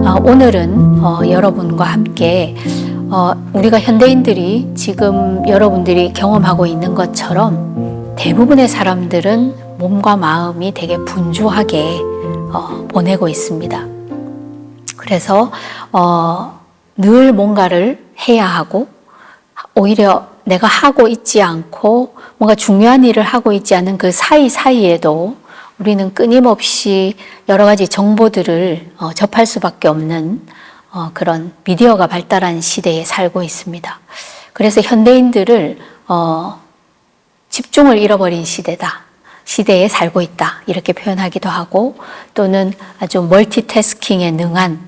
오늘은 여러분과 함께 우리가 현대인들이 지금 여러분들이 경험하고 있는 것처럼 대부분의 사람들은 몸과 마음이 되게 분주하게 보내고 있습니다. 그래서 늘 뭔가를 해야 하고 오히려 내가 하고 있지 않고 뭔가 중요한 일을 하고 있지 않은 그 사이사이에도 우리는 끊임없이 여러 가지 정보들을 접할 수밖에 없는 그런 미디어가 발달한 시대에 살고 있습니다. 그래서 현대인들을 집중을 잃어버린 시대에 살고 있다 이렇게 표현하기도 하고, 또는 아주 멀티태스킹에 능한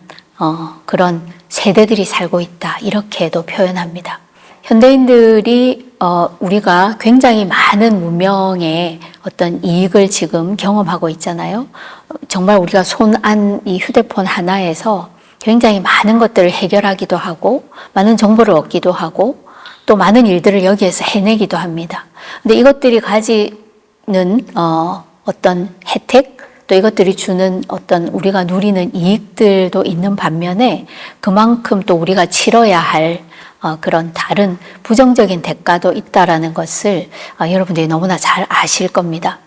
그런 세대들이 살고 있다 이렇게도 표현합니다. 현대인들이 우리가 굉장히 많은 문명의 어떤 이익을 지금 경험하고 있잖아요. 정말 우리가 손 안 이 휴대폰 하나에서 굉장히 많은 것들을 해결하기도 하고 많은 정보를 얻기도 하고 또 많은 일들을 여기에서 해내기도 합니다. 근데 이것들이 가지는 어떤 혜택, 또 이것들이 주는 어떤 우리가 누리는 이익들도 있는 반면에 그만큼 또 우리가 치러야 할 그런 다른 부정적인 대가도 있다라는 것을 여러분들이 너무나 잘 아실 겁니다.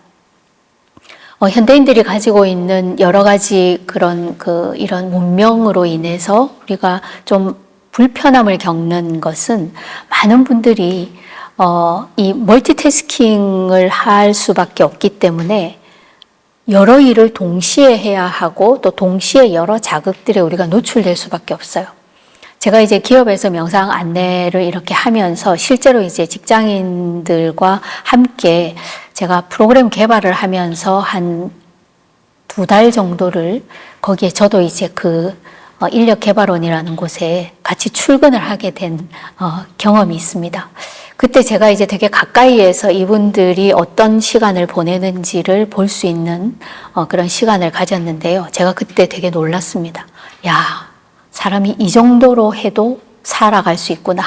현대인들이 가지고 있는 여러 가지 그런 이런 문명으로 인해서 우리가 좀 불편함을 겪는 것은 많은 분들이 이 멀티태스킹을 할 수밖에 없기 때문에 여러 일을 동시에 해야 하고 또 동시에 여러 자극들에 우리가 노출될 수밖에 없어요. 제가 이제 기업에서 명상 안내를 이렇게 하면서 실제로 이제 직장인들과 함께 제가 프로그램 개발을 하면서 한 2달 정도를 거기에 저도 이제 인력개발원이라는 곳에 같이 출근을 하게 된 경험이 있습니다. 그때 제가 이제 되게 가까이에서 이분들이 어떤 시간을 보내는지를 볼 수 있는 그런 시간을 가졌는데요. 제가 그때 되게 놀랐습니다. 야, 사람이 이 정도로 해도 살아갈 수 있구나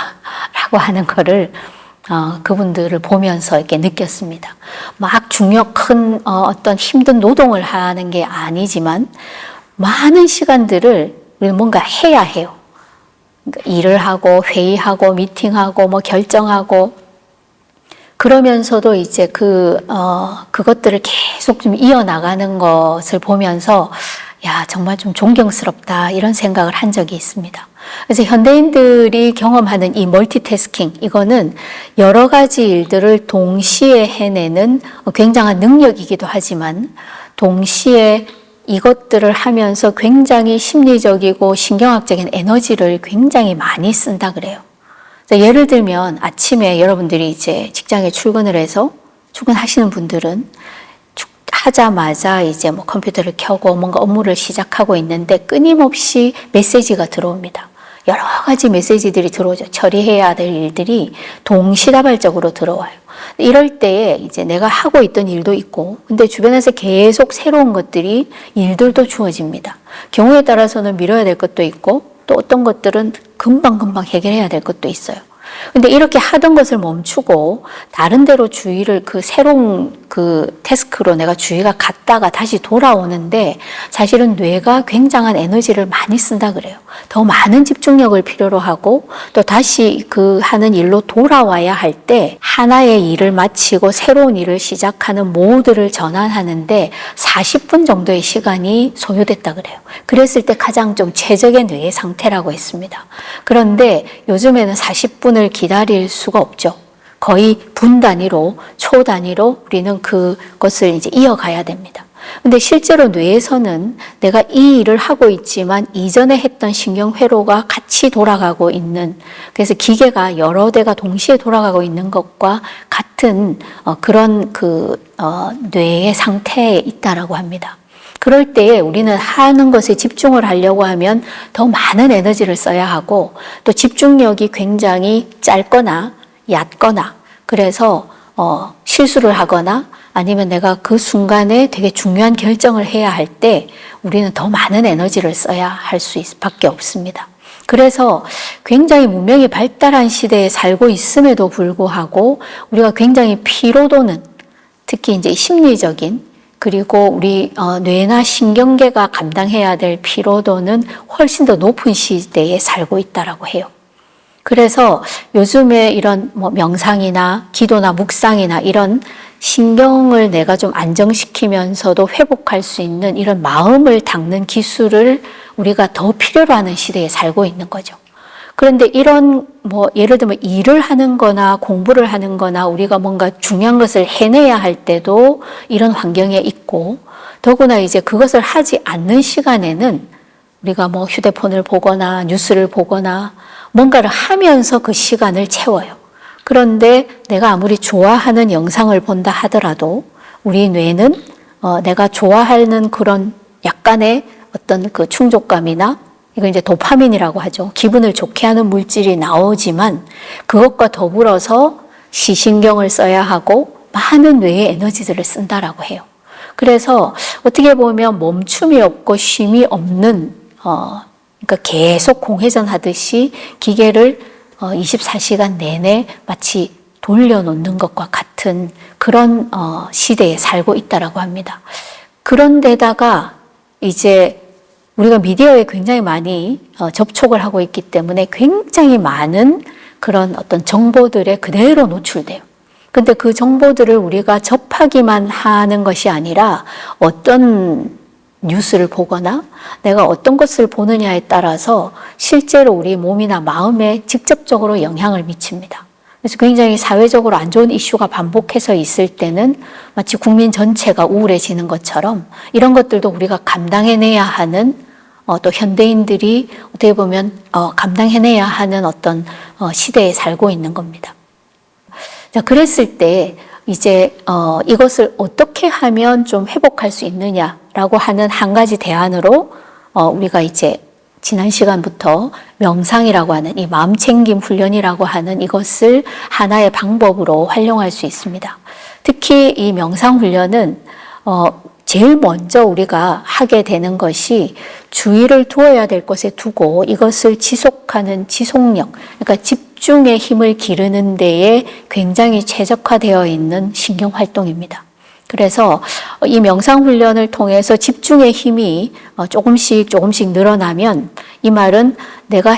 라고 하는 거를 그분들을 보면서 이렇게 느꼈습니다. 막 큰 어떤 힘든 노동을 하는 게 아니지만 많은 시간들을 우리는 뭔가 해야 해요. 그러니까 일을 하고 회의하고 미팅하고 뭐 결정하고 그러면서도 이제 그것들을 계속 좀 이어나가는 것을 보면서 야, 정말 좀 존경스럽다 이런 생각을 한 적이 있습니다. 그래서 현대인들이 경험하는 이 멀티태스킹, 이거는 여러 가지 일들을 동시에 해내는 굉장한 능력이기도 하지만 동시에 이것들을 하면서 굉장히 심리적이고 신경학적인 에너지를 굉장히 많이 쓴다 그래요. 예를 들면 아침에 여러분들이 이제 직장에 출근을 해서 출근하시는 분들은 하자마자 이제 뭐 컴퓨터를 켜고 뭔가 업무를 시작하고 있는데 끊임없이 메시지가 들어옵니다. 여러 가지 메시지들이 들어오죠. 처리해야 될 일들이 동시다발적으로 들어와요. 이럴 때에 이제 내가 하고 있던 일도 있고, 근데 주변에서 계속 새로운 것들이 일들도 주어집니다. 경우에 따라서는 미뤄야 될 것도 있고, 또 어떤 것들은 금방금방 해결해야 될 것도 있어요. 근데 이렇게 하던 것을 멈추고 다른 데로 주의를 새로운 태스크로 내가 주의가 갔다가 다시 돌아오는데 사실은 뇌가 굉장한 에너지를 많이 쓴다 그래요. 더 많은 집중력을 필요로 하고 또 다시 하는 일로 돌아와야 할 때 하나의 일을 마치고 새로운 일을 시작하는 모드를 전환하는데 40분 정도의 시간이 소요됐다 그래요. 그랬을 때 가장 좀 최적의 뇌의 상태라고 했습니다. 그런데 요즘에는 40분을 기다릴 수가 없죠. 거의 분 단위로, 초 단위로 우리는 그것을 이제 이어가야 됩니다. 근데 실제로 뇌에서는 내가 이 일을 하고 있지만 이전에 했던 신경회로가 같이 돌아가고 있는, 그래서 기계가 여러 대가 동시에 돌아가고 있는 것과 같은 그런 뇌의 상태에 있다라고 합니다. 그럴 때에 우리는 하는 것에 집중을 하려고 하면 더 많은 에너지를 써야 하고 또 집중력이 굉장히 짧거나 얕거나 그래서 실수를 하거나 아니면 내가 그 순간에 되게 중요한 결정을 해야 할 때 우리는 더 많은 에너지를 써야 할 수밖에 없습니다. 그래서 굉장히 문명이 발달한 시대에 살고 있음에도 불구하고 우리가 굉장히 피로도는 특히 이제 심리적인 그리고 우리 뇌나 신경계가 감당해야 될 피로도는 훨씬 더 높은 시대에 살고 있다라고 해요. 그래서 요즘에 이런 뭐 명상이나 기도나 묵상이나 이런 신경을 내가 좀 안정시키면서도 회복할 수 있는 이런 마음을 닦는 기술을 우리가 더 필요로 하는 시대에 살고 있는 거죠. 그런데 이런 뭐 예를 들면 일을 하는 거나 공부를 하는 거나 우리가 뭔가 중요한 것을 해내야 할 때도 이런 환경에 있고, 더구나 이제 그것을 하지 않는 시간에는 우리가 뭐 휴대폰을 보거나 뉴스를 보거나 뭔가를 하면서 그 시간을 채워요. 그런데 내가 아무리 좋아하는 영상을 본다 하더라도 우리 뇌는 내가 좋아하는 그런 약간의 어떤 그 충족감이나, 이거 이제 도파민이라고 하죠. 기분을 좋게 하는 물질이 나오지만 그것과 더불어서 시신경을 써야 하고 많은 뇌의 에너지들을 쓴다라고 해요. 그래서 어떻게 보면 멈춤이 없고 쉼이 없는, 그러니까 계속 공회전 하듯이 기계를 24시간 내내 마치 돌려놓는 것과 같은 그런 시대에 살고 있다라고 합니다. 그런데다가 이제 우리가 미디어에 굉장히 많이 접촉을 하고 있기 때문에 굉장히 많은 그런 어떤 정보들에 그대로 노출돼요. 근데 그 정보들을 우리가 접하기만 하는 것이 아니라 어떤 뉴스를 보거나 내가 어떤 것을 보느냐에 따라서 실제로 우리 몸이나 마음에 직접적으로 영향을 미칩니다. 그래서 굉장히 사회적으로 안 좋은 이슈가 반복해서 있을 때는 마치 국민 전체가 우울해지는 것처럼 이런 것들도 우리가 감당해내야 하는, 또 현대인들이 어떻게 보면 감당해내야 하는 어떤 시대에 살고 있는 겁니다. 자, 그랬을 때 이제 이것을 어떻게 하면 좀 회복할 수 있느냐라고 하는 한 가지 대안으로 우리가 이제 지난 시간부터 명상이라고 하는 이 마음챙김 훈련이라고 하는 이것을 하나의 방법으로 활용할 수 있습니다. 특히 이 명상 훈련은 제일 먼저 우리가 하게 되는 것이 주의를 두어야 될 것에 두고 이것을 지속하는 지속력, 그러니까 집중의 힘을 기르는 데에 굉장히 최적화되어 있는 신경활동입니다. 그래서 이 명상훈련을 통해서 집중의 힘이 조금씩 늘어나면, 이 말은 내가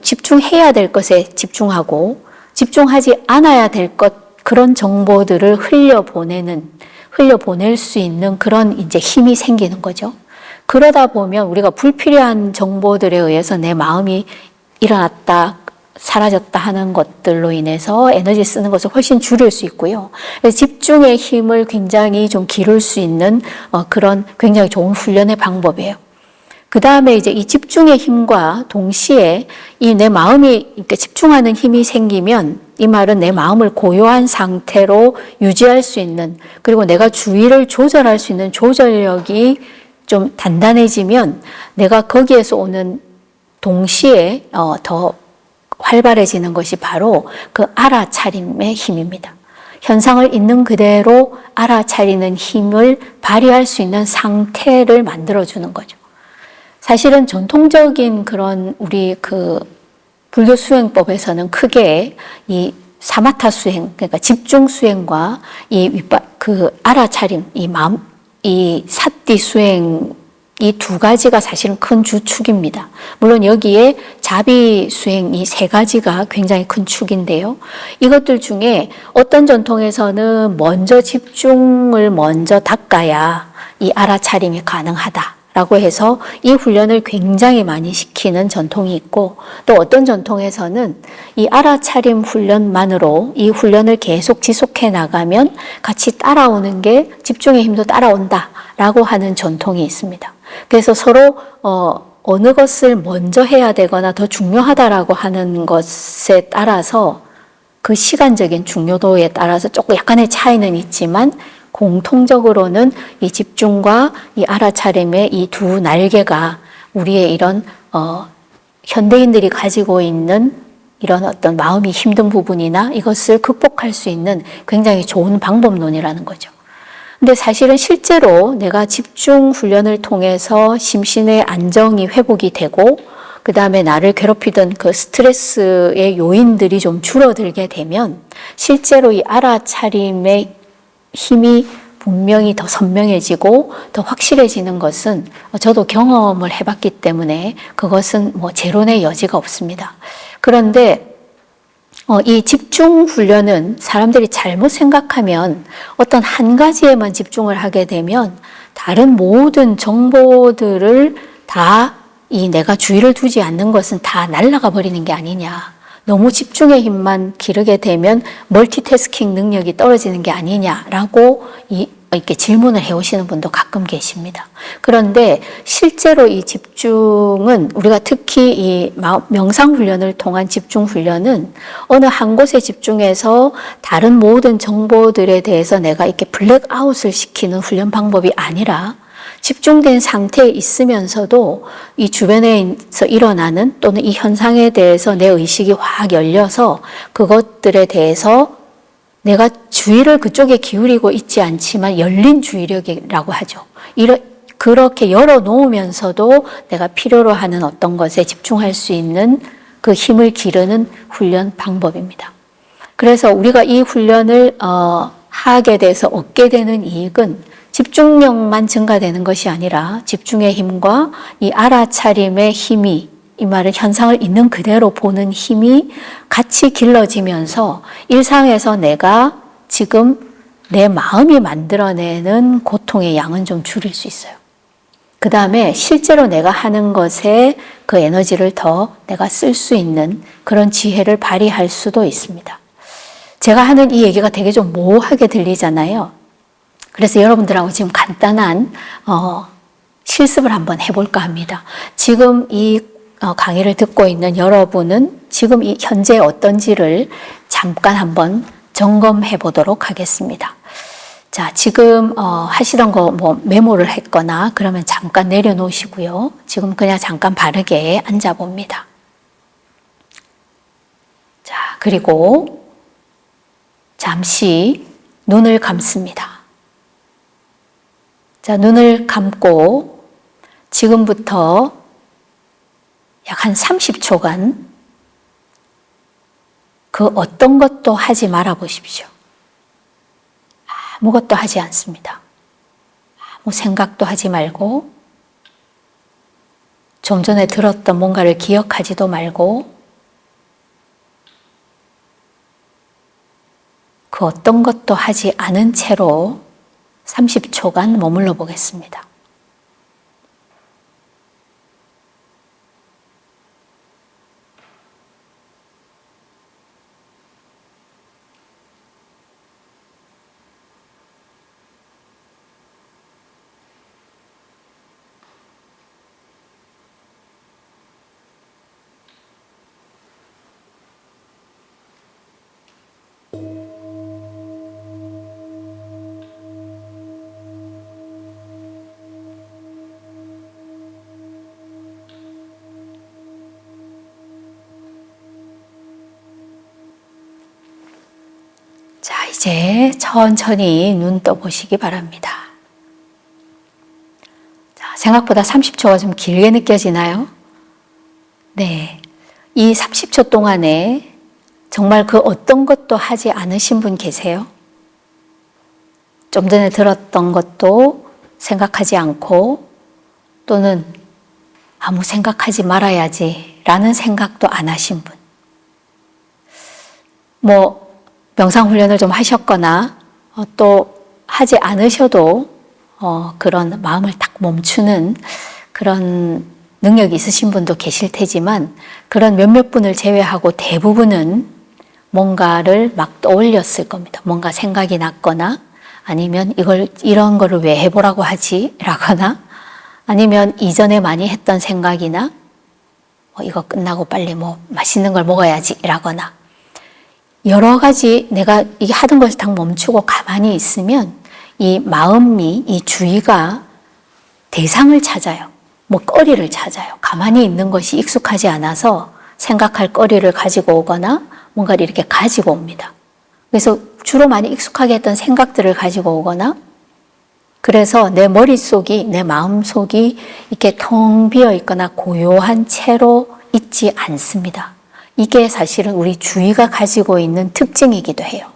집중해야 될 것에 집중하고 집중하지 않아야 될 것, 그런 정보들을 흘려보낼 수 있는 그런 이제 힘이 생기는 거죠. 그러다 보면 우리가 불필요한 정보들에 의해서 내 마음이 일어났다 사라졌다 하는 것들로 인해서 에너지 쓰는 것을 훨씬 줄일 수 있고요. 집중의 힘을 굉장히 좀 기를 수 있는 그런 굉장히 좋은 훈련의 방법이에요. 그 다음에 이제 이 집중의 힘과 동시에 이 내 마음이 이렇게 집중하는 힘이 생기면, 이 말은 내 마음을 고요한 상태로 유지할 수 있는, 그리고 내가 주의를 조절할 수 있는 조절력이 좀 단단해지면 내가 거기에서 오는 동시에 더 활발해지는 것이 바로 그 알아차림의 힘입니다. 현상을 있는 그대로 알아차리는 힘을 발휘할 수 있는 상태를 만들어주는 거죠. 사실은 전통적인 그런 우리 그 불교 수행법에서는 크게 이 사마타 수행, 그러니까 집중 수행과 그 알아차림, 이 사띠 수행, 이 두 가지가 사실은 큰 주축입니다. 물론 여기에 자비 수행 이 세 가지가 굉장히 큰 축인데요. 이것들 중에 어떤 전통에서는 먼저 집중을 먼저 닦아야 이 알아차림이 가능하다라고 해서 이 훈련을 굉장히 많이 시키는 전통이 있고, 또 어떤 전통에서는 이 알아차림 훈련만으로 이 훈련을 계속 지속해 나가면 같이 따라오는 게 집중의 힘도 따라온다라고 하는 전통이 있습니다. 그래서 서로 어느 것을 먼저 해야 되거나 더 중요하다라고 하는 것에 따라서 그 시간적인 중요도에 따라서 조금 약간의 차이는 있지만 공통적으로는 이 집중과 이 알아차림의 이 두 날개가 우리의 이런 현대인들이 가지고 있는 이런 어떤 마음이 힘든 부분이나 이것을 극복할 수 있는 굉장히 좋은 방법론이라는 거죠. 근데 사실은 실제로 내가 집중 훈련을 통해서 심신의 안정이 회복이 되고, 그 다음에 나를 괴롭히던 그 스트레스의 요인들이 좀 줄어들게 되면 실제로 이 알아차림의 힘이 분명히 더 선명해지고 더 확실해지는 것은 저도 경험을 해봤기 때문에 그것은 뭐 재론의 여지가 없습니다. 그런데 이 집중 훈련은 사람들이 잘못 생각하면 어떤 한 가지에만 집중을 하게 되면 다른 모든 정보들을 다 이 내가 주의를 두지 않는 것은 다 날아가 버리는 게 아니냐. 너무 집중의 힘만 기르게 되면 멀티태스킹 능력이 떨어지는 게 아니냐라고 이렇게 질문을 해오시는 분도 가끔 계십니다. 그런데 실제로 이 집중은 우리가 특히 이 명상훈련을 통한 집중훈련은 어느 한 곳에 집중해서 다른 모든 정보들에 대해서 내가 이렇게 블랙아웃을 시키는 훈련 방법이 아니라 집중된 상태에 있으면서도 이 주변에서 일어나는 또는 이 현상에 대해서 내 의식이 확 열려서 그것들에 대해서 내가 주의를 그쪽에 기울이고 있지 않지만 열린 주의력이라고 하죠. 그렇게 열어놓으면서도 내가 필요로 하는 어떤 것에 집중할 수 있는 그 힘을 기르는 훈련 방법입니다. 그래서 우리가 이 훈련을 하게 돼서 얻게 되는 이익은 집중력만 증가되는 것이 아니라 집중의 힘과 이 알아차림의 힘이, 이 말은 현상을 있는 그대로 보는 힘이 같이 길러지면서 일상에서 내가 지금 내 마음이 만들어내는 고통의 양은 좀 줄일 수 있어요. 그 다음에 실제로 내가 하는 것에 그 에너지를 더 내가 쓸 수 있는 그런 지혜를 발휘할 수도 있습니다. 제가 하는 이 얘기가 되게 좀 모호하게 들리잖아요. 그래서 여러분들하고 지금 간단한 실습을 한번 해볼까 합니다. 지금 이 강의를 듣고 있는 여러분은 지금 이 현재 어떤지를 잠깐 한번 점검해 보도록 하겠습니다. 자, 지금 하시던 거 뭐 메모를 했거나 그러면 잠깐 내려놓으시고요. 지금 그냥 잠깐 바르게 앉아 봅니다. 자, 그리고 잠시 눈을 감습니다. 자, 눈을 감고 지금부터 약 한 30초간 그 어떤 것도 하지 말아 보십시오. 아무것도 하지 않습니다. 아무 생각도 하지 말고 좀 전에 들었던 뭔가를 기억하지도 말고 그 어떤 것도 하지 않은 채로 30초간 머물러 보겠습니다. 자, 이제 천천히 눈 떠보시기 바랍니다. 자, 생각보다 30초가 좀 길게 느껴지나요? 네. 이 30초 동안에 정말 그 어떤 것도 하지 않으신 분 계세요? 좀 전에 들었던 것도 생각하지 않고 또는 아무 생각하지 말아야지 라는 생각도 안 하신 분. 뭐 명상훈련을 좀 하셨거나 또 하지 않으셔도 그런 마음을 딱 멈추는 그런 능력이 있으신 분도 계실 테지만 그런 몇몇 분을 제외하고 대부분은 뭔가를 막 떠올렸을 겁니다. 뭔가 생각이 났거나 아니면 이런 거를 왜 해보라고 하지? 라거나 아니면 이전에 많이 했던 생각이나 이거 끝나고 빨리 뭐 맛있는 걸 먹어야지 라거나 여러 가지 내가 이 하던 것을 딱 멈추고 가만히 있으면 이 마음이, 이 주의가 대상을 찾아요. 뭐 거리를 찾아요. 가만히 있는 것이 익숙하지 않아서 생각할 거리를 가지고 오거나 뭔가를 이렇게 가지고 옵니다. 그래서 주로 많이 익숙하게 했던 생각들을 가지고 오거나 그래서 내 머릿속이, 내 마음속이 이렇게 텅 비어 있거나 고요한 채로 있지 않습니다. 이게 사실은 우리 주의가 가지고 있는 특징이기도 해요.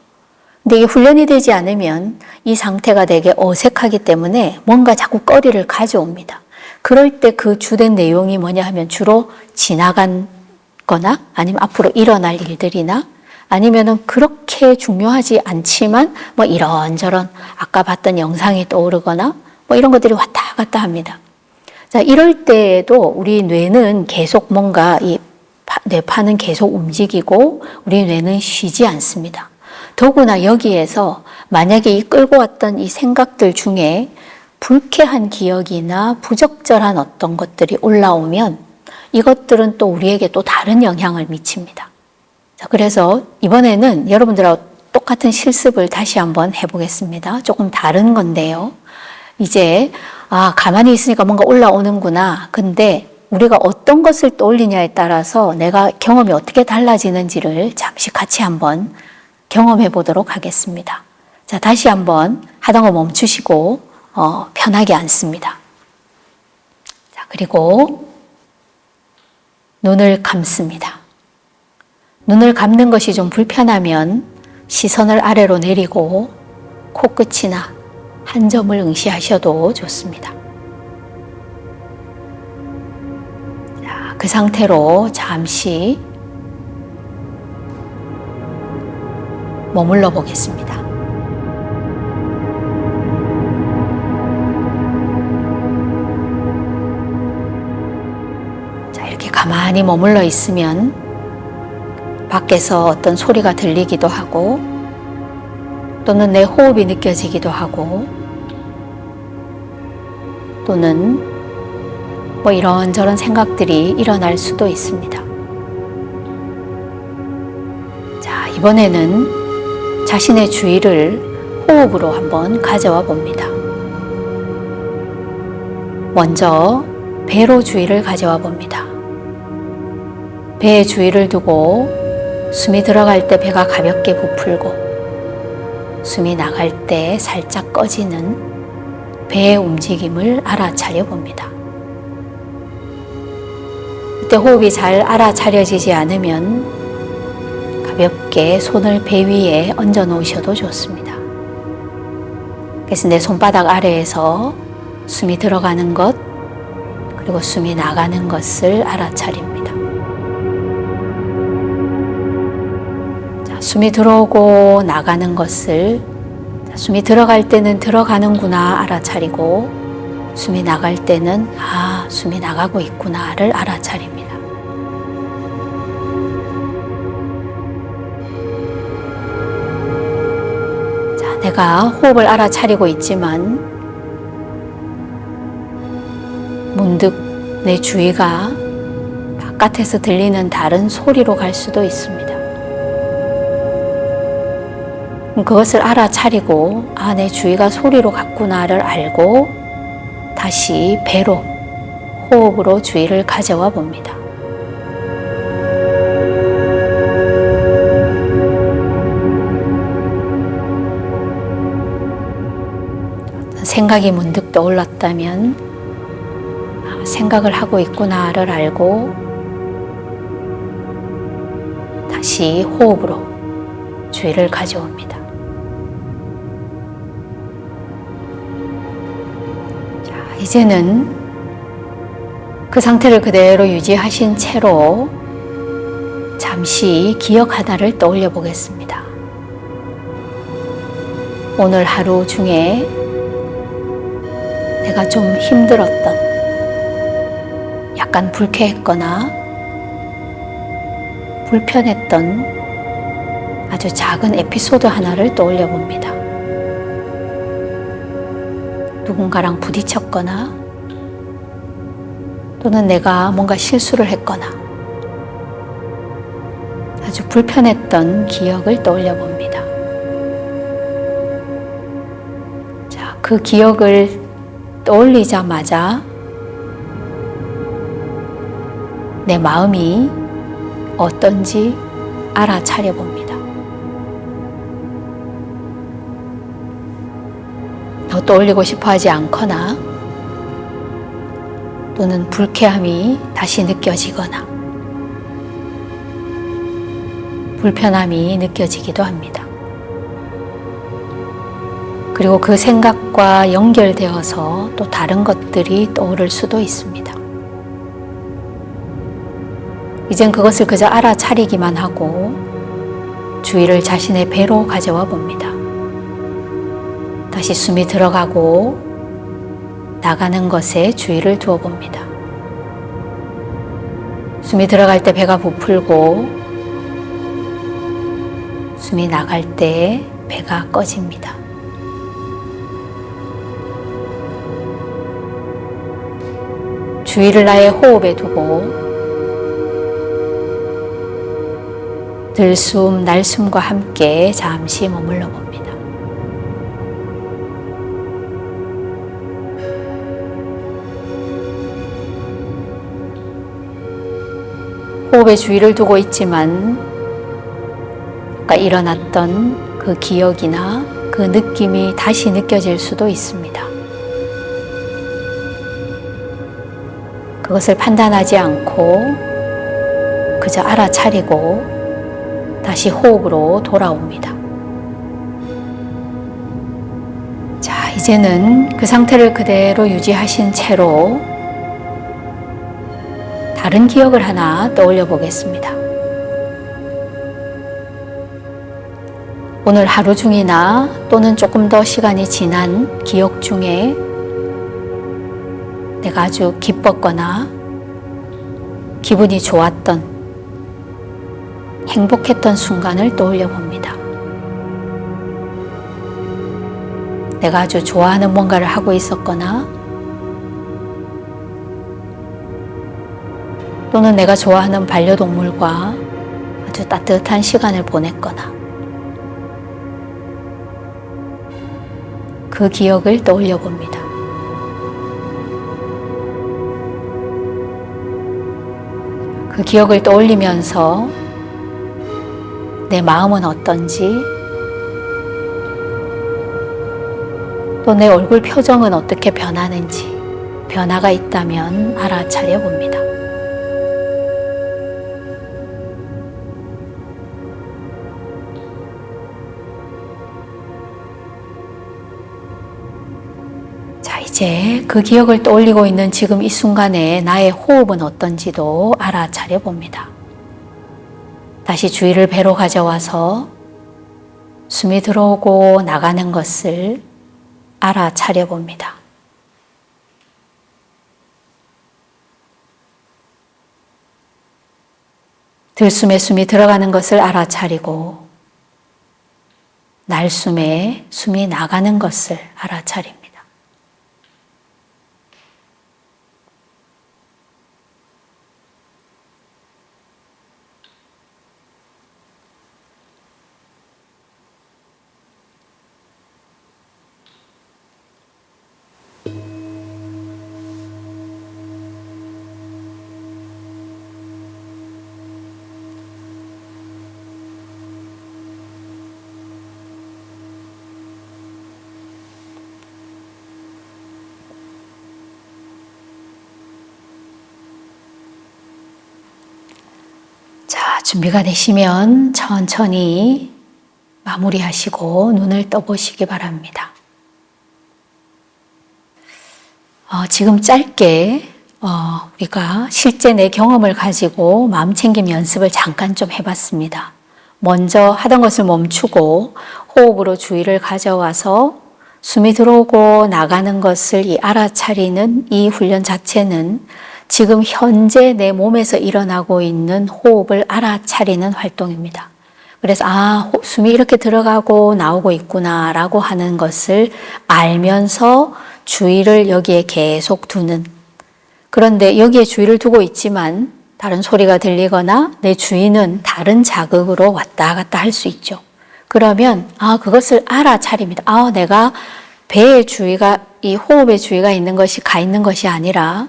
근데 이게 훈련이 되지 않으면 이 상태가 되게 어색하기 때문에 뭔가 자꾸 꺼리를 가져옵니다. 그럴 때 그 주된 내용이 뭐냐 하면 주로 지나간 거나 아니면 앞으로 일어날 일들이나 아니면은 그렇게 중요하지 않지만 뭐 이런저런 아까 봤던 영상이 떠오르거나 뭐 이런 것들이 왔다 갔다 합니다. 자, 이럴 때에도 우리 뇌는 계속 뭔가 이 뇌파는 계속 움직이고 우리 뇌는 쉬지 않습니다. 더구나 여기에서 만약에 이 끌고 왔던 이 생각들 중에 불쾌한 기억이나 부적절한 어떤 것들이 올라오면 이것들은 또 우리에게 또 다른 영향을 미칩니다. 자, 그래서 이번에는 여러분들하고 똑같은 실습을 다시 한번 해보겠습니다. 조금 다른 건데요. 이제 가만히 있으니까 뭔가 올라오는구나. 근데 우리가 어떤 것을 떠올리냐에 따라서 내가 경험이 어떻게 달라지는지를 잠시 같이 한번 경험해 보도록 하겠습니다. 자, 다시 한번 하던 거 멈추시고 편하게 앉습니다. 자, 그리고 눈을 감습니다. 눈을 감는 것이 좀 불편하면 시선을 아래로 내리고 코끝이나 한 점을 응시하셔도 좋습니다. 자, 그 상태로 잠시 머물러 보겠습니다. 자, 이렇게 가만히 머물러 있으면 밖에서 어떤 소리가 들리기도 하고 또는 내 호흡이 느껴지기도 하고 또는 뭐 이런저런 생각들이 일어날 수도 있습니다. 자, 이번에는 자신의 주의를 호흡으로 한번 가져와 봅니다. 먼저 배로 주의를 가져와 봅니다. 배에 주의를 두고 숨이 들어갈 때 배가 가볍게 부풀고 숨이 나갈 때 살짝 꺼지는 배의 움직임을 알아차려 봅니다. 그때 호흡이 잘 알아차려지지 않으면 가볍게 손을 배 위에 얹어 놓으셔도 좋습니다. 그래서 내 손바닥 아래에서 숨이 들어가는 것 그리고 숨이 나가는 것을 알아차립니다. 자, 숨이 들어오고 나가는 것을 숨이 들어갈 때는 들어가는구나 알아차리고 숨이 나갈 때는 숨이 나가고 있구나를 알아차립니다. 자, 내가 호흡을 알아차리고 있지만 문득 내 주의가 바깥에서 들리는 다른 소리로 갈 수도 있습니다. 그것을 알아차리고 내 주의가 소리로 갔구나를 알고 다시 배로 호흡으로 주의를 가져와 봅니다. 생각이 문득 떠올랐다면 생각을 하고 있구나를 알고 다시 호흡으로 주의를 가져옵니다. 자, 이제는 그 상태를 그대로 유지하신 채로 잠시 기억 하나를 떠올려 보겠습니다. 오늘 하루 중에 내가 좀 힘들었던 약간 불쾌했거나 불편했던 아주 작은 에피소드 하나를 떠올려 봅니다. 누군가랑 부딪혔거나 또는 내가 뭔가 실수를 했거나 아주 불편했던 기억을 떠올려 봅니다. 자, 그 기억을 떠올리자마자 내 마음이 어떤지 알아차려 봅니다. 더 떠올리고 싶어 하지 않거나 또는 불쾌함이 다시 느껴지거나 불편함이 느껴지기도 합니다. 그리고 그 생각과 연결되어서 또 다른 것들이 떠오를 수도 있습니다. 이젠 그것을 그저 알아차리기만 하고 주의를 자신의 배로 가져와 봅니다. 다시 숨이 들어가고 나가는 것에 주의를 두어 봅니다. 숨이 들어갈 때 배가 부풀고 숨이 나갈 때 배가 꺼집니다. 주의를 나의 호흡에 두고 들숨, 날숨과 함께 잠시 머물러 봅니다. 호흡에 주의를 두고 있지만 아까 일어났던 그 기억이나 그 느낌이 다시 느껴질 수도 있습니다. 그것을 판단하지 않고 그저 알아차리고 다시 호흡으로 돌아옵니다. 자, 이제는 그 상태를 그대로 유지하신 채로 다른 기억을 하나 떠올려 보겠습니다. 오늘 하루 중이나 또는 조금 더 시간이 지난 기억 중에 내가 아주 기뻤거나 기분이 좋았던 행복했던 순간을 떠올려 봅니다. 내가 아주 좋아하는 뭔가를 하고 있었거나 또는 내가 좋아하는 반려동물과 아주 따뜻한 시간을 보냈거나 그 기억을 떠올려 봅니다. 그 기억을 떠올리면서 내 마음은 어떤지 또 내 얼굴 표정은 어떻게 변하는지 변화가 있다면 알아차려 봅니다. 자, 이제 그 기억을 떠올리고 있는 지금 이 순간에 나의 호흡은 어떤지도 알아차려 봅니다. 다시 주의를 배로 가져와서 숨이 들어오고 나가는 것을 알아차려 봅니다. 들숨에 숨이 들어가는 것을 알아차리고 날숨에 숨이 나가는 것을 알아차립니다. 자, 준비가 되시면 천천히 마무리하시고 눈을 떠보시기 바랍니다. 지금 짧게 우리가 실제 내 경험을 가지고 마음챙김 연습을 잠깐 좀 해봤습니다. 먼저 하던 것을 멈추고 호흡으로 주의를 가져와서 숨이 들어오고 나가는 것을 알아차리는 이 훈련 자체는 지금 현재 내 몸에서 일어나고 있는 호흡을 알아차리는 활동입니다. 그래서 숨이 이렇게 들어가고 나오고 있구나 라고 하는 것을 알면서 주의를 여기에 계속 두는, 그런데 여기에 주의를 두고 있지만 다른 소리가 들리거나 내 주의는 다른 자극으로 왔다 갔다 할 수 있죠. 그러면 그것을 알아차립니다. 내가 배에 주의가, 이 호흡에 주의가 있는 것이 가 있는 것이 아니라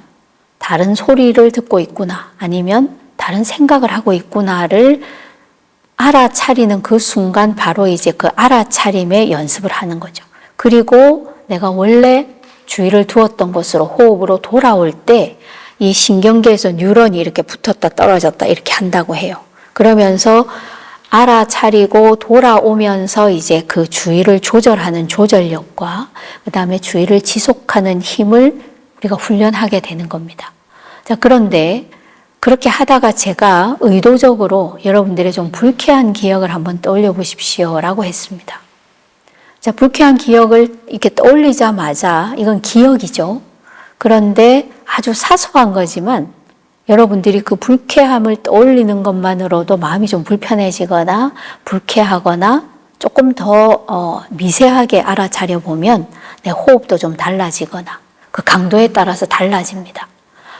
다른 소리를 듣고 있구나, 아니면 다른 생각을 하고 있구나를 알아차리는 그 순간 바로 이제 그 알아차림의 연습을 하는 거죠. 그리고 내가 원래 주의를 두었던 곳으로 호흡으로 돌아올 때 이 신경계에서 뉴런이 이렇게 붙었다 떨어졌다 이렇게 한다고 해요. 그러면서 알아차리고 돌아오면서 이제 그 주의를 조절하는 조절력과 그다음에 주의를 지속하는 힘을 우리가 훈련하게 되는 겁니다. 자, 그런데 그렇게 하다가 제가 의도적으로 여러분들의 좀 불쾌한 기억을 한번 떠올려 보십시오라고 했습니다. 자, 불쾌한 기억을 이렇게 떠올리자마자 이건 기억이죠. 그런데 아주 사소한 거지만 여러분들이 그 불쾌함을 떠올리는 것만으로도 마음이 좀 불편해지거나 불쾌하거나 조금 더 미세하게 알아차려 보면 내 호흡도 좀 달라지거나 그 강도에 따라서 달라집니다.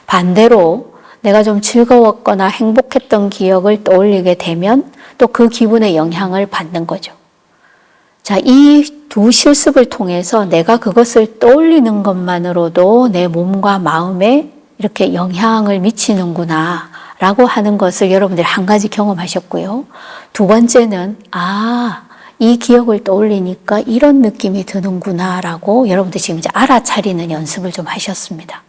반대로 내가 좀 즐거웠거나 행복했던 기억을 떠올리게 되면 또 그 기분의 영향을 받는 거죠. 자, 이 두 실습을 통해서 내가 그것을 떠올리는 것만으로도 내 몸과 마음에 이렇게 영향을 미치는구나 라고 하는 것을 여러분들이 한 가지 경험하셨고요. 두 번째는 이 기억을 떠올리니까 이런 느낌이 드는구나 라고 여러분들이 지금 이제 알아차리는 연습을 좀 하셨습니다.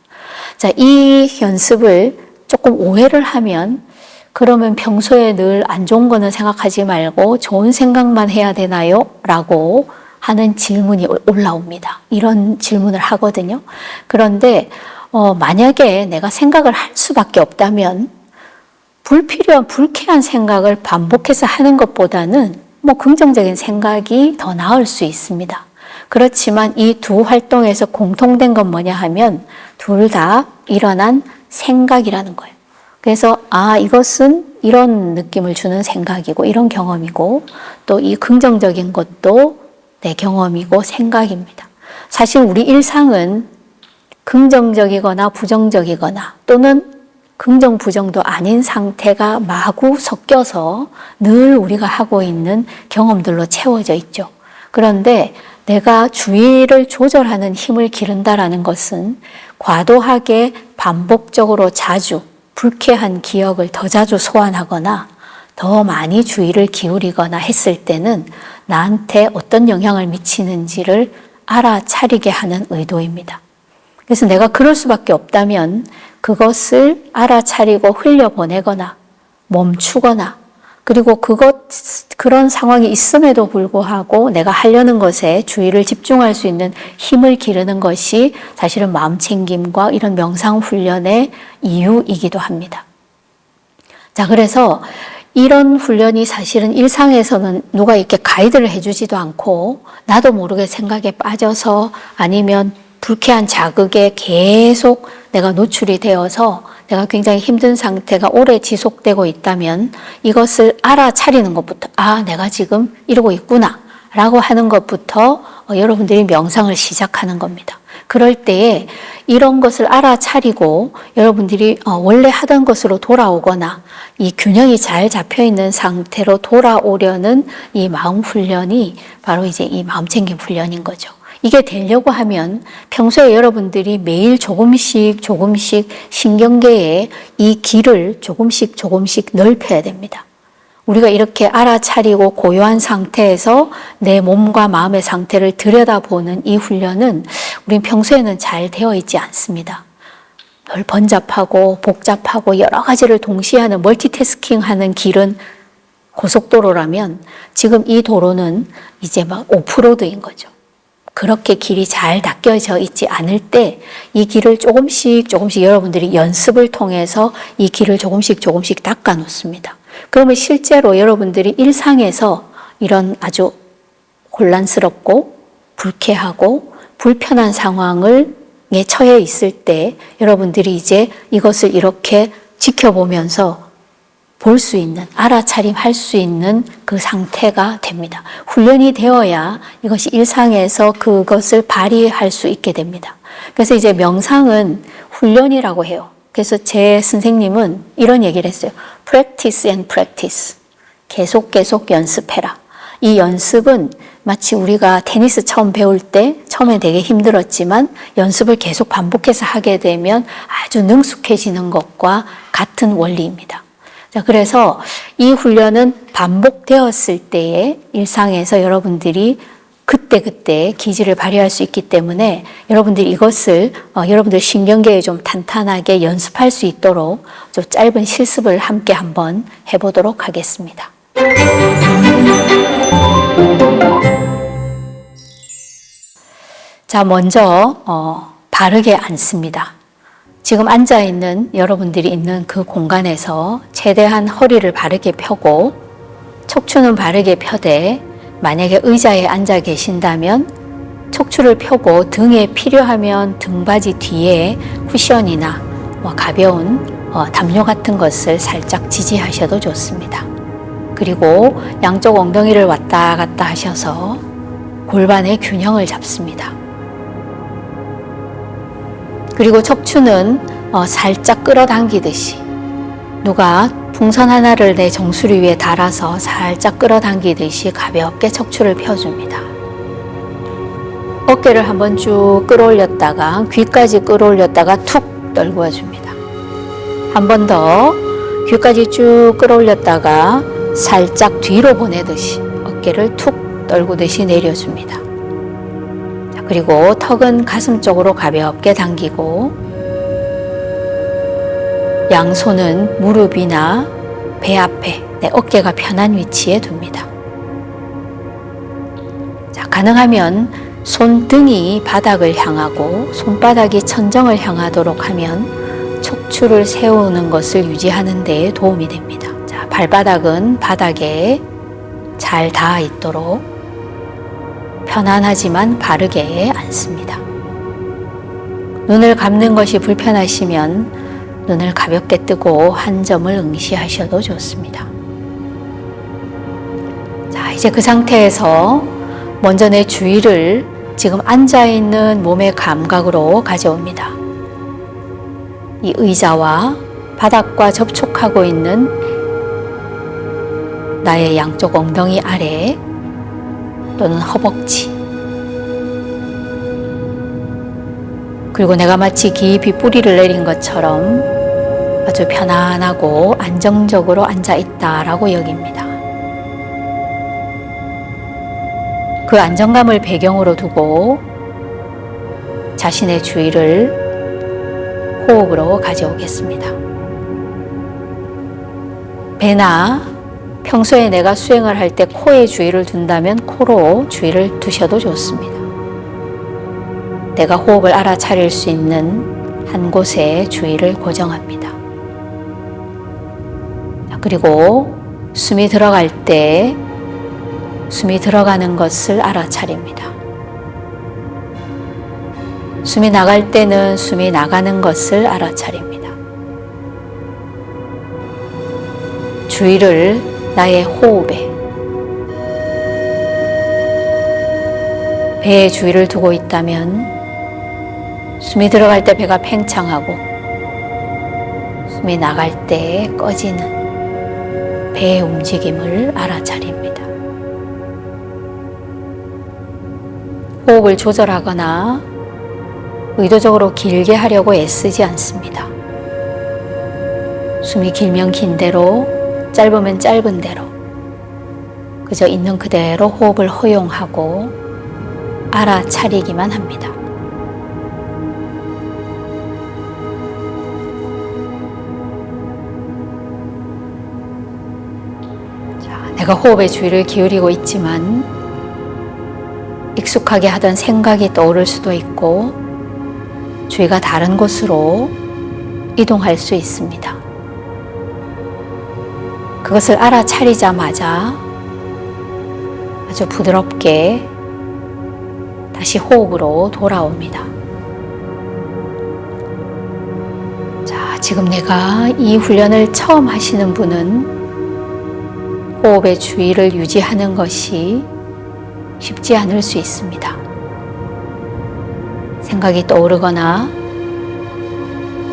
자, 이 연습을 조금 오해를 하면 그러면 평소에 늘 안 좋은 거는 생각하지 말고 좋은 생각만 해야 되나요? 라고 하는 질문이 올라옵니다. 이런 질문을 하거든요. 그런데 만약에 내가 생각을 할 수밖에 없다면 불필요한 불쾌한 생각을 반복해서 하는 것보다는 긍정적인 생각이 더 나을 수 있습니다. 그렇지만 이 두 활동에서 공통된 건 뭐냐 하면 둘 다 일어난 생각이라는 거예요. 그래서 이것은 이런 느낌을 주는 생각이고 이런 경험이고 또 이 긍정적인 것도 내 경험이고 생각입니다. 사실 우리 일상은 긍정적이거나 부정적이거나 또는 긍정 부정도 아닌 상태가 마구 섞여서 늘 우리가 하고 있는 경험들로 채워져 있죠. 그런데 내가 주의를 조절하는 힘을 기른다라는 것은 과도하게 반복적으로 자주 불쾌한 기억을 더 자주 소환하거나 더 많이 주의를 기울이거나 했을 때는 나한테 어떤 영향을 미치는지를 알아차리게 하는 의도입니다. 그래서 내가 그럴 수밖에 없다면 그것을 알아차리고 흘려보내거나 멈추거나 그리고 그런 상황이 있음에도 불구하고 내가 하려는 것에 주의를 집중할 수 있는 힘을 기르는 것이 사실은 마음챙김과 이런 명상 훈련의 이유이기도 합니다. 자, 그래서 이런 훈련이 사실은 일상에서는 누가 이렇게 가이드를 해주지도 않고 나도 모르게 생각에 빠져서 아니면 불쾌한 자극에 계속 내가 노출이 되어서 내가 굉장히 힘든 상태가 오래 지속되고 있다면 이것을 알아차리는 것부터 내가 지금 이러고 있구나 라고 하는 것부터 여러분들이 명상을 시작하는 겁니다. 그럴 때에 이런 것을 알아차리고 여러분들이 원래 하던 것으로 돌아오거나 이 균형이 잘 잡혀 있는 상태로 돌아오려는 이 마음 훈련이 바로 이제 이 마음챙김 훈련인 거죠. 이게 되려고 하면 평소에 여러분들이 매일 조금씩 신경계에 이 길을 조금씩 넓혀야 됩니다. 우리가 이렇게 알아차리고 고요한 상태에서 내 몸과 마음의 상태를 들여다보는 이 훈련은 우린 평소에는 잘 되어 있지 않습니다. 늘 번잡하고 복잡하고 여러 가지를 동시에 하는 멀티태스킹하는 길은 고속도로라면 지금 이 도로는 이제 막 오프로드인 거죠. 그렇게 길이 잘 닦여져 있지 않을 때 이 길을 조금씩 여러분들이 연습을 통해서 이 길을 조금씩 닦아 놓습니다. 그러면 실제로 여러분들이 일상에서 이런 아주 혼란스럽고 불쾌하고 불편한 상황에 처해 있을 때 여러분들이 이제 이것을 이렇게 지켜보면서 볼 수 있는, 알아차림할 수 있는 그 상태가 됩니다. 훈련이 되어야 이것이 일상에서 그것을 발휘할 수 있게 됩니다. 그래서 이제 명상은 훈련이라고 해요. 그래서 제 선생님은 이런 얘기를 했어요. Practice and practice. 계속 연습해라. 이 연습은 마치 우리가 테니스 처음 배울 때 처음에 되게 힘들었지만 연습을 계속 반복해서 하게 되면 아주 능숙해지는 것과 같은 원리입니다. 자, 그래서 이 훈련은 반복되었을 때에 일상에서 여러분들이 그때 기질을 발휘할 수 있기 때문에 여러분들이 이것을 여러분들 신경계에 좀 탄탄하게 연습할 수 있도록 좀 짧은 실습을 함께 한번 해보도록 하겠습니다. 자, 먼저 바르게 앉습니다. 지금 앉아있는 여러분들이 있는 그 공간에서 최대한 허리를 바르게 펴고 척추는 바르게 펴되 만약에 의자에 앉아 계신다면 척추를 펴고 등에 필요하면 등받이 뒤에 쿠션이나 가벼운 담요 같은 것을 살짝 지지하셔도 좋습니다. 그리고 양쪽 엉덩이를 왔다 갔다 하셔서 골반의 균형을 잡습니다. 그리고 척추는 살짝 끌어당기듯이 누가 풍선 하나를 내 정수리 위에 달아서 살짝 끌어당기듯이 가볍게 척추를 펴줍니다. 어깨를 한번 쭉 끌어올렸다가 귀까지 끌어올렸다가 툭 떨구어 줍니다. 한 번 더 귀까지 쭉 끌어올렸다가 살짝 뒤로 보내듯이 어깨를 툭 떨구듯이 내려줍니다. 그리고 턱은 가슴 쪽으로 가볍게 당기고 양손은 무릎이나 배 앞에 내 어깨가 편한 위치에 둡니다. 자, 가능하면 손등이 바닥을 향하고 손바닥이 천정을 향하도록 하면 척추를 세우는 것을 유지하는 데 도움이 됩니다. 자, 발바닥은 바닥에 잘 닿아 있도록 편안하지만 바르게 앉습니다. 눈을 감는 것이 불편하시면 눈을 가볍게 뜨고 한 점을 응시하셔도 좋습니다. 자, 이제 그 상태에서 먼저 내 주의를 지금 앉아있는 몸의 감각으로 가져옵니다. 이 의자와 바닥과 접촉하고 있는 나의 양쪽 엉덩이 아래 또는 허벅지, 그리고 내가 마치 깊이 뿌리를 내린 것처럼 아주 편안하고 안정적으로 앉아 있다라고 여깁니다. 그 안정감을 배경으로 두고 자신의 주의를 호흡으로 가져오겠습니다. 배나 평소에 내가 수행을 할 때 코에 주의를 둔다면 코로 주의를 두셔도 좋습니다. 내가 호흡을 알아차릴 수 있는 한 곳에 주의를 고정합니다. 그리고 숨이 들어갈 때 숨이 들어가는 것을 알아차립니다. 숨이 나갈 때는 숨이 나가는 것을 알아차립니다. 주의를 나의 호흡에, 배에 주의를 두고 있다면 숨이 들어갈 때 배가 팽창하고 숨이 나갈 때 꺼지는 배의 움직임을 알아차립니다. 호흡을 조절하거나 의도적으로 길게 하려고 애쓰지 않습니다. 숨이 길면 긴 대로, 짧으면 짧은 대로 그저 있는 그대로 호흡을 허용하고 알아차리기만 합니다. 내가 호흡에 주의를 기울이고 있지만 익숙하게 하던 생각이 떠오를 수도 있고 주의가 다른 곳으로 이동할 수 있습니다. 그것을 알아차리자마자 아주 부드럽게 다시 호흡으로 돌아옵니다. 자, 지금 내가 이 훈련을 처음 하시는 분은 호흡의 주의를 유지하는 것이 쉽지 않을 수 있습니다. 생각이 떠오르거나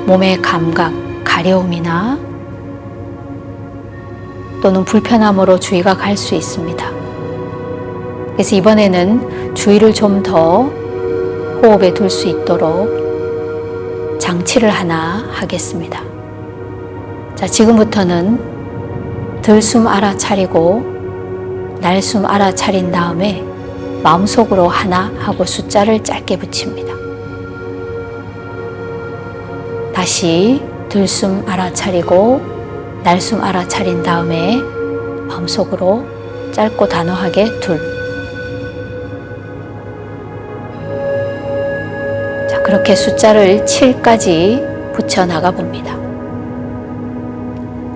몸의 감각, 가려움이나 또는 불편함으로 주의가 갈 수 있습니다. 그래서 이번에는 주의를 좀 더 호흡에 둘 수 있도록 장치를 하나 하겠습니다. 자, 지금부터는 들숨 알아차리고 날숨 알아차린 다음에 마음속으로 하나 하고 숫자를 짧게 붙입니다. 다시 들숨 알아차리고 날숨 알아차린 다음에 마음속으로 짧고 단호하게 둘. 그렇게 숫자를 7까지 붙여 나가 봅니다.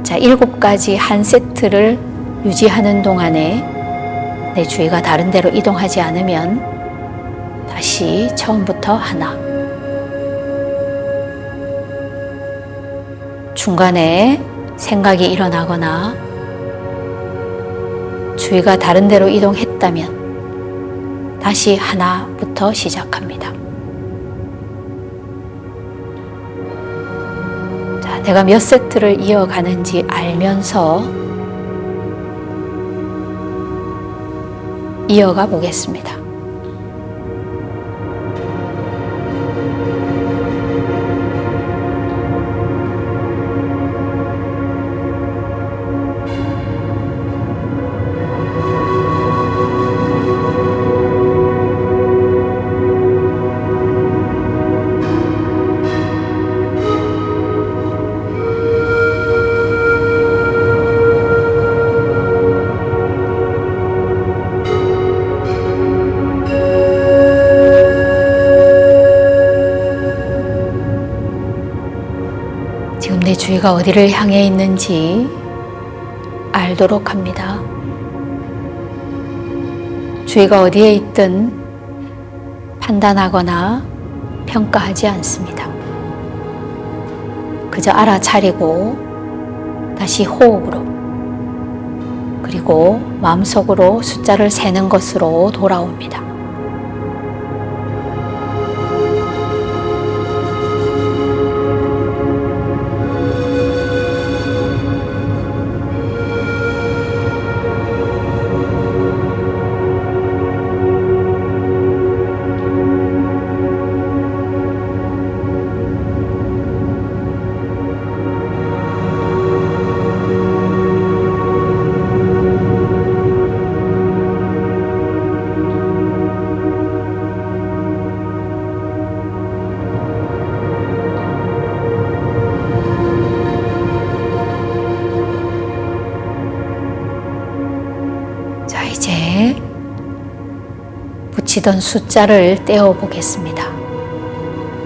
자, 7가지 한 세트를 유지하는 동안에 내 주의가 다른 데로 이동하지 않으면 다시 처음부터 하나. 중간에 생각이 일어나거나 주의가 다른 데로 이동했다면 다시 하나부터 시작합니다. 자, 내가 몇 세트를 이어가는지 알면서 이어가 보겠습니다. 지금 내 주의가 어디를 향해 있는지 알도록 합니다. 주의가 어디에 있든 판단하거나 평가하지 않습니다. 그저 알아차리고 다시 호흡으로 그리고 마음속으로 숫자를 세는 것으로 돌아옵니다. 자, 이제 붙이던 숫자를 떼어 보겠습니다.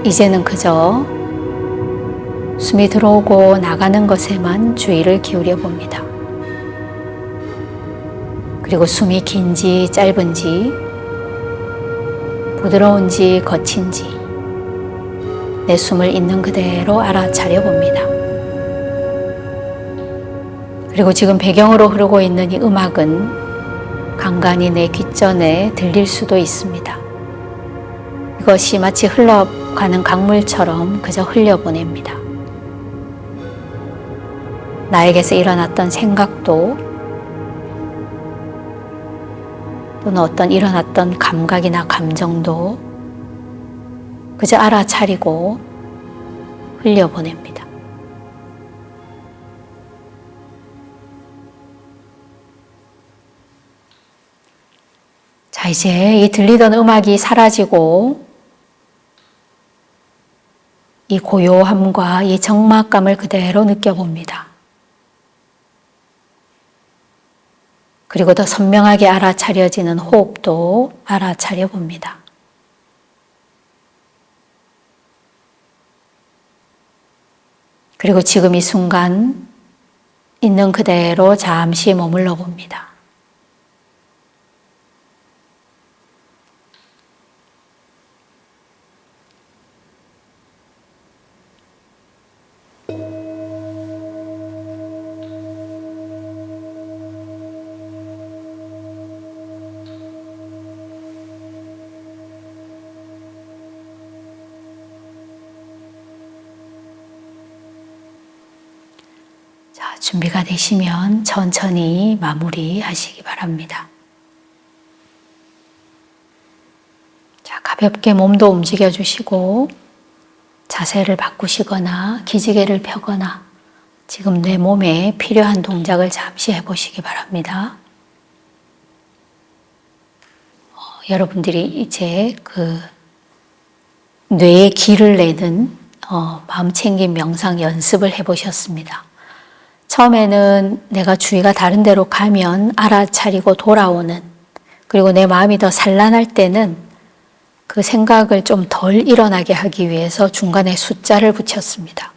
이제는 그저 숨이 들어오고 나가는 것에만 주의를 기울여 봅니다. 그리고 숨이 긴지 짧은지, 부드러운지 거친지, 내 숨을 있는 그대로 알아차려 봅니다. 그리고 지금 배경으로 흐르고 있는 이 음악은 간간히 내 귓전에 들릴 수도 있습니다. 이것이 마치 흘러가는 강물처럼 그저 흘려보냅니다. 나에게서 일어났던 생각도 또는 어떤 일어났던 감각이나 감정도 그저 알아차리고 흘려보냅니다. 자, 이제 이 들리던 음악이 사라지고 이 고요함과 이 적막감을 그대로 느껴봅니다. 그리고 더 선명하게 알아차려지는 호흡도 알아차려 봅니다. 그리고 지금 이 순간 있는 그대로 잠시 머물러 봅니다. 자, 준비가 되시면 천천히 마무리하시기 바랍니다. 자, 가볍게 몸도 움직여 주시고 자세를 바꾸시거나 기지개를 펴거나 지금 내 몸에 필요한 동작을 잠시 해보시기 바랍니다. 여러분들이 이제 그 뇌에 기를 내는 마음챙김 명상 연습을 해보셨습니다. 처음에는 내가 주의가 다른 데로 가면 알아차리고 돌아오는, 그리고 내 마음이 더 산란할 때는 그 생각을 좀 덜 일어나게 하기 위해서 중간에 숫자를 붙였습니다.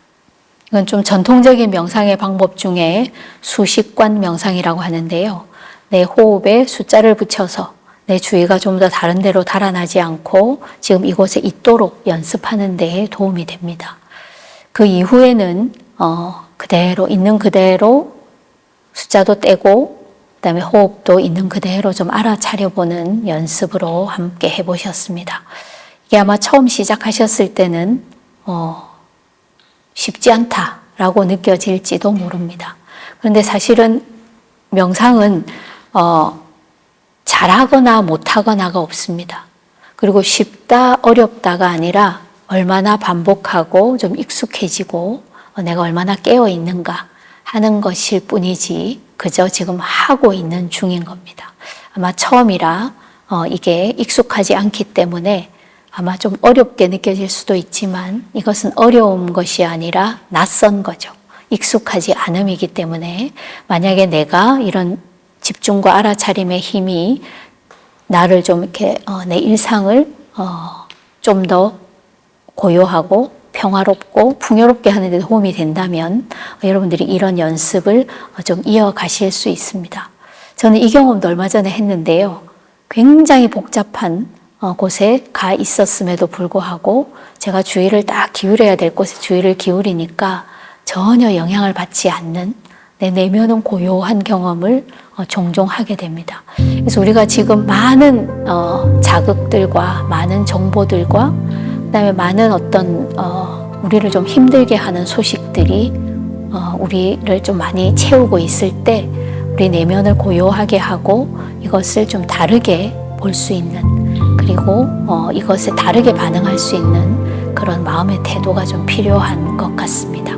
이건 좀 전통적인 명상의 방법 중에 수식관 명상이라고 하는데요. 내 호흡에 숫자를 붙여서 내 주의가 좀 더 다른 데로 달아나지 않고 지금 이곳에 있도록 연습하는 데에 도움이 됩니다. 그 이후에는 그대로 있는 그대로 숫자도 떼고 그다음에 호흡도 있는 그대로 좀 알아차려보는 연습으로 함께 해보셨습니다. 이게 아마 처음 시작하셨을 때는 쉽지 않다라고 느껴질지도 모릅니다. 그런데 사실은 명상은 잘하거나 못하거나가 없습니다. 그리고 쉽다, 어렵다가 아니라 얼마나 반복하고 좀 익숙해지고 내가 얼마나 깨어 있는가 하는 것일 뿐이지 그저 지금 하고 있는 중인 겁니다. 아마 처음이라 이게 익숙하지 않기 때문에 아마 좀 어렵게 느껴질 수도 있지만 이것은 어려운 것이 아니라 낯선 거죠. 익숙하지 않음이기 때문에 만약에 내가 이런 집중과 알아차림의 힘이 나를 좀 이렇게 내 일상을 좀 더 고요하고 평화롭고 풍요롭게 하는 데 도움이 된다면 여러분들이 이런 연습을 좀 이어가실 수 있습니다. 저는 이 경험도 얼마 전에 했는데요. 굉장히 복잡한 곳에 가 있었음에도 불구하고 제가 주의를 딱 기울여야 될 곳에 주의를 기울이니까 전혀 영향을 받지 않는 내 내면은 고요한 경험을 종종 하게 됩니다. 그래서 우리가 지금 많은 자극들과 많은 정보들과 그다음에 많은 어떤 우리를 좀 힘들게 하는 소식들이 우리를 좀 많이 채우고 있을 때 우리 내면을 고요하게 하고 이것을 좀 다르게 볼 수 있는 그리고 이것에 다르게 반응할 수 있는 그런 마음의 태도가 좀 필요한 것 같습니다.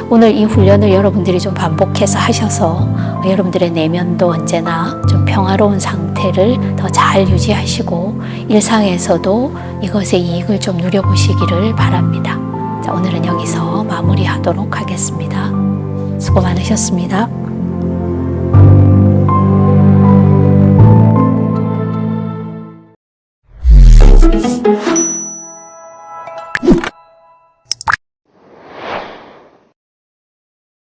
오늘 이 훈련을 여러분들이 좀 반복해서 하셔서 여러분들의 내면도 언제나 좀 평화로운 상태를 더 잘 유지하시고 일상에서도 이것의 이익을 좀 누려보시기를 바랍니다. 자, 오늘은 여기서 마무리하도록 하겠습니다. 수고 많으셨습니다.